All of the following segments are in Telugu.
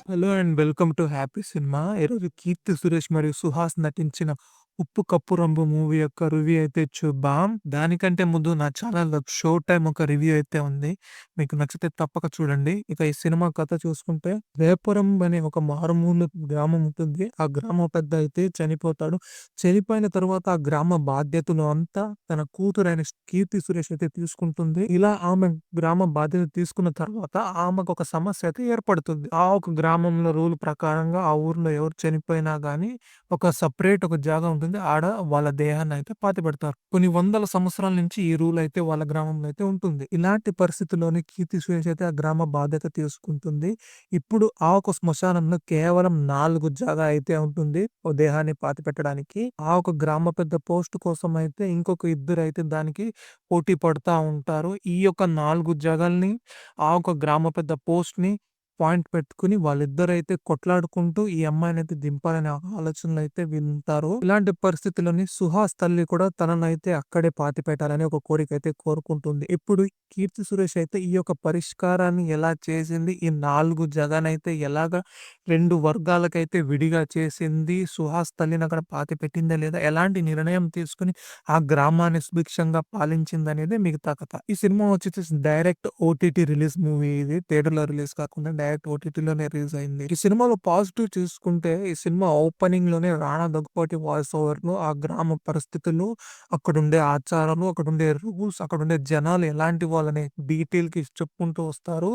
Hello and welcome to happy cinema. ఈరోజు 'కీర్తి సురేష్' మరియు 'సుహాస్' నటించిన 'ఉప్పు కప్పు రంబు' మూవీ యొక్క రివ్యూ అయితే చూద్దాం. దానికంటే ముందు నా ఛానెల్‌లో 'షో టైమ్' ఒక రివ్యూ అయితే ఉంది. మీకు నచ్చితే తప్పక చూడండి. ఇక ఈ సినిమా కథ చూసుకుంటే, రేపురం అనే ఒక మారుమూల గ్రామం ఉంటుంది. ఆ గ్రామ పెద్ద అయితే చనిపోతాడు. చనిపోయిన తర్వాత ఆ గ్రామ బాధ్యతలు అంతా తన కూతురైన 'కీర్తి సురేష్' అయితే తీసుకుంటుంది. ఇలా ఆమె గ్రామ బాధ్యత తీసుకున్న తర్వాత ఆమెకు ఒక సమస్య అయితే ఏర్పడుతుంది. ఆ ఒక గ్రామంలో రూల్ ప్రకారంగా ఆ ఊర్లో ఎవరు చనిపోయినా గాని ఒక సెపరేట్ ఒక జాగా ఉంటుంది. ఆడ వాళ్ళ దేహాన్ని అయితే పాతిపెడతారు. కొన్ని వందల సంవత్సరాల నుంచి ఈ రూల్ అయితే వాళ్ళ గ్రామంలో అయితే ఉంటుంది. ఇలాంటి పరిస్థితుల్లోని 'కీర్తి సురేష్' అయితే ఆ గ్రామ బాధ్యత తీసుకుంటుంది. ఇప్పుడు ఆ ఒక శ్మశానంలో కేవలం 4 జాగా అయితే ఉంటుంది. ఓ దేహాన్ని పాతిపెట్టడానికి. ఆ ఒక గ్రామ పెద్ద పోస్ట్ కోసం అయితే ఇంకొక ఇద్దరైతే దానికి పోటీ పడతా ఉంటారు. ఈ యొక్క 4 జగల్ని ఆ ఒక గ్రామ పెద్ద పోస్ట్‌ని పాయింట్ పెట్టుకొని వాళ్ళిద్దరైతే కొట్లాడుకుంటూ ఈ అమ్మాయినైతే దింపాలనే ఆలోచనలో అయితే వీళ్ళుంటారు. ఇలాంటి పరిస్థితుల్లోని సుహాస్ తల్లి కూడా తననైతే అక్కడే పాతిపెట్టాలని ఒక కోరికైతే కోరుకుంటుంది. ఇప్పుడు 'కీర్తి సురేష్' అయితే ఈ యొక్క పరిష్కారాన్ని ఎలా చేసింది? ఈ 4 జగనైతే ఎలాగా 2 వర్గాలకైతే విడిగా చేసింది? సుహాస్ తల్లిని అక్కడ పాతిపెట్టిందా లేదా? ఎలాంటి నిర్ణయం తీసుకొని ఆ గ్రామాన్ని సుభిక్షంగా పాలించిందనేదే మిగతా కథ. ఈ సినిమా వచ్చేసేసి డైరెక్ట్ ఓటీటీ రిలీజ్ మూవీ ఇది. థియేటర్‌లో రిలీజ్ కాకుండా డైరెక్ట్ ఓటీటీలోనే రిలీజ్ అయింది. ఈ సినిమాలో పాజిటివ్ చూసుకుంటే ఈ సినిమా ఓపెనింగ్‌లోనే రాణా దగ్గుపాటి వాయిస్ ఓవర్‌లో ఆ గ్రామ పరిస్థితులు, అక్కడుండే ఆచారాలు, అక్కడుండే రూల్స్, అక్కడుండే జనాలు ఎలాంటి వాళ్ళనే డీటెయిల్‌కి చెప్పుకుంటూ వస్తారు.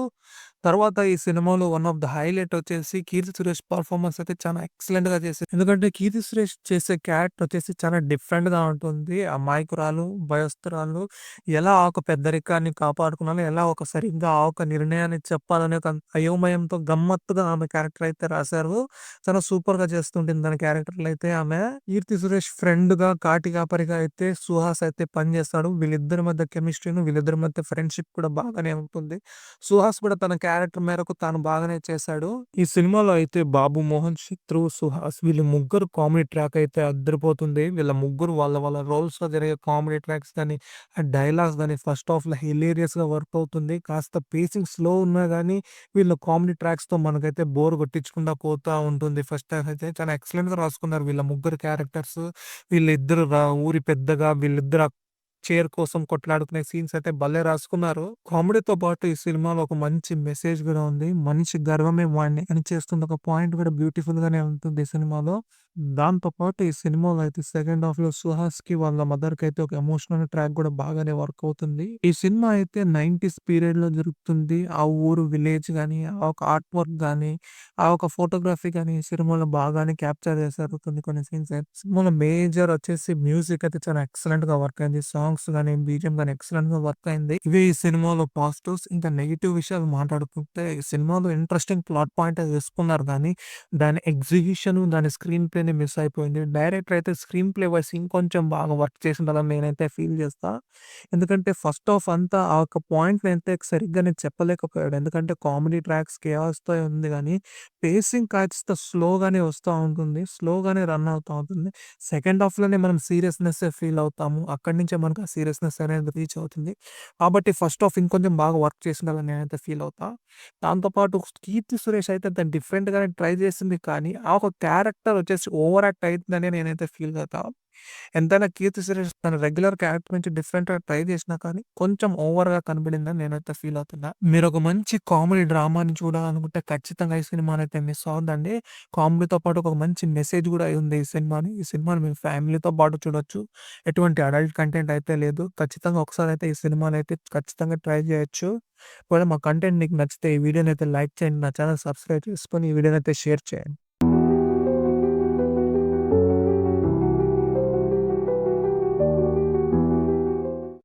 తర్వాత ఈ సినిమాలో వన్ ఆఫ్ ద హైలైట్ వచ్చేసి 'కీర్తి సురేష్' పర్ఫార్మన్స్ అయితే చాలా ఎక్సలెంట్‌గా చేసింది. ఎందుకంటే 'కీర్తి సురేష్' చేసే క్యారెక్టర్ వచ్చేసి చాలా డిఫరెంట్‌గా ఉంటుంది. అమాయకురాలు, భయస్తురాలు ఎలా ఆ ఒక పెద్దరికాన్ని కాపాడుకునాలో, ఎలా ఒక సరిగ్గా ఆ ఒక నిర్ణయాన్ని చెప్పాలనే ఒక అయోమయంతో గమ్మత్తుగా ఆమె క్యారెక్టర్ అయితే రాశారు. చాలా సూపర్‌గా చేస్తుంటుంది తన క్యారెక్టర్‌లో అయితే ఆమె. 'కీర్తి సురేష్' ఫ్రెండ్‌గా, కాటి కాపరిగా అయితే సుహాస్ అయితే పనిచేస్తాడు. వీళ్ళిద్దరి మధ్య కెమిస్ట్రీను, వీళ్ళిద్దరి మధ్య ఫ్రెండ్‌షిప్ కూడా బాగానే ఉంటుంది. సుహాస్ కూడా తన క్యారెక్టర్ మేరకు తాను బాగానే చేశాడు. ఈ సినిమాలో అయితే బాబు మోహన్, చిత్రు, సుహాస్ వీళ్ళు ముగ్గురు కామెడీ ట్రాక్ అయితే అద్దరిపోతుంది. వీళ్ళ ముగ్గురు వాళ్ళ వాళ్ళ రోల్స్‌లో జరిగే కామెడీ ట్రాక్స్ గాని, ఆ డైలాగ్స్ గాని ఫస్ట్ హాఫ్‌లో హిలేరియస్‌గా వర్క్ అవుతుంది. కాస్త పేసింగ్ స్లో ఉన్నా గాని వీళ్ళ కామెడీ ట్రాక్స్‌తో మనకైతే బోర్ కొట్టించకుండా పోతా ఉంటుంది. ఫస్ట్ హాఫ్ అయితే చాలా ఎక్సలెంట్‌గా రాసుకున్నారు వీళ్ళ ముగ్గురు క్యారెక్టర్స్. వీళ్ళిద్దరు ఊరి పెద్దగా వీళ్ళిద్దరు చైర్ కోసం కొట్లాడుకునే సీన్స్ అయితే భలే రాసుకున్నారు. కామెడీతో పాటు ఈ సినిమాలో ఒక మంచి మెసేజ్ కూడా ఉంది. మనిషి గర్వమే వాడిని అని చేస్తున్న ఒక పాయింట్ కూడా బ్యూటిఫుల్ గానే ఉంటుంది ఈ సినిమాలో. దాంతో పాటు ఈ సినిమాలో అయితే సెకండ్ హాఫ్‌లో సుహాస్‌కి వాళ్ళ మదర్‌కి అయితే ఒక ఎమోషనల్ ట్రాక్ కూడా బాగానే వర్క్ అవుతుంది. ఈ సినిమా అయితే 90స్ పీరియడ్‌లో జరుగుతుంది. ఆ ఊరు విలేజ్ గాని, ఆ ఒక ఆర్ట్ వర్క్ గాని, ఆ ఒక ఫోటోగ్రఫీ గాని ఈ సినిమాలో బాగానే క్యాప్చర్ చేశారు కొన్ని కొన్ని సీన్స్ అయితే. సినిమాలో మేజర్ వచ్చేసి మ్యూజిక్ అయితే చాలా ఎక్సలెంట్‌గా వర్క్ అయింది. సాంగ్స్ గాని, బీజీఎం గాని ఎక్సలెంట్‌గా వర్క్ అయింది. ఇవే ఈ సినిమాలో పాజిటివ్స్. ఇంకా నెగెటివ్ విషయాలు మాట్లాడుకుంటే ఈ సినిమాలో ఇంట్రెస్టింగ్ ప్లాట్ పాయింట్ తీసుకున్నారు గానీ, దాని ఎగ్జిక్యూషన్, దాని స్క్రీన్ ప్లేని మిస్ అయిపోయింది. డైరెక్టర్ అయితే స్క్రీన్ ప్లే వైస్ ఇంకొంచెం బాగా వర్క్ చేసిండాలని నేనైతే ఫీల్ చేస్తా. ఎందుకంటే ఫస్ట్ హాఫ్ అంతా ఆ ఒక్క పాయింట్‌ని అయితే సరిగ్గానే చెప్పలేకపోయాడు. ఎందుకంటే కామెడీ ట్రాక్స్ కేయాస్‌తో ఉంది గానీ, పేసింగ్ కాస్త స్లోగానే వస్తా ఉంటుంది. స్లోగానే రన్ అవుతా ఉంటుంది. సెకండ్ హాఫ్‌లోనే మనం సీరియస్‌నెస్సే ఫీల్ అవుతాము. అక్కడి నుంచే మనకు ఆ సీరియస్‌నెస్ అనేది రీచ్ అవుతుంది. కాబట్టి ఫస్ట్ హాఫ్ ఇంకొంచెం బాగా వర్క్ చేసిండాలని నేనైతే ఫీల్ అవుతా. దాంతో పాటు 'కీర్తి సురేష్' అయితే దాన్ని డిఫరెంట్‌గానే ట్రై చేసింది కానీ, ఆ ఒక క్యారెక్టర్ వచ్చేసి ఓవర్ యాక్ట్ అయితుందని నేనైతే ఫీల్ అవుతా. ఎంతైనా 'కీర్తి సురేష్' తన రెగ్యులర్ క్యారెక్టర్ నుంచి డిఫరెంట్‌గా ట్రై చేసినా కానీ, కొంచెం ఓవర్‌గా కనబడిందని నేనైతే ఫీల్ అవుతున్నా. మీరొక మంచి కామెడీ డ్రామాని చూడాలనుకుంటే ఖచ్చితంగా ఈ సినిమానైతే మిస్ అవ్వద్దండి. కామెడీతో పాటు ఒక మంచి మెసేజ్ కూడా ఉంది ఈ సినిమాని మీ ఫ్యామిలీతో పాటు చూడొచ్చు. ఎటువంటి అడల్ట్ కంటెంట్ అయితే లేదు. ఖచ్చితంగా ఒకసారైతే ఈ సినిమానైతే ఖచ్చితంగా ట్రై చేయొచ్చు. ఒకవేళ మా కంటెంట్ మీకు నచ్చితే ఈ వీడియోనైతే లైక్ చేయండి. నా ఛానెల్ సబ్స్క్రైబ్ చేసుకొని ఈ వీడియోనైతే షేర్ చేయండి.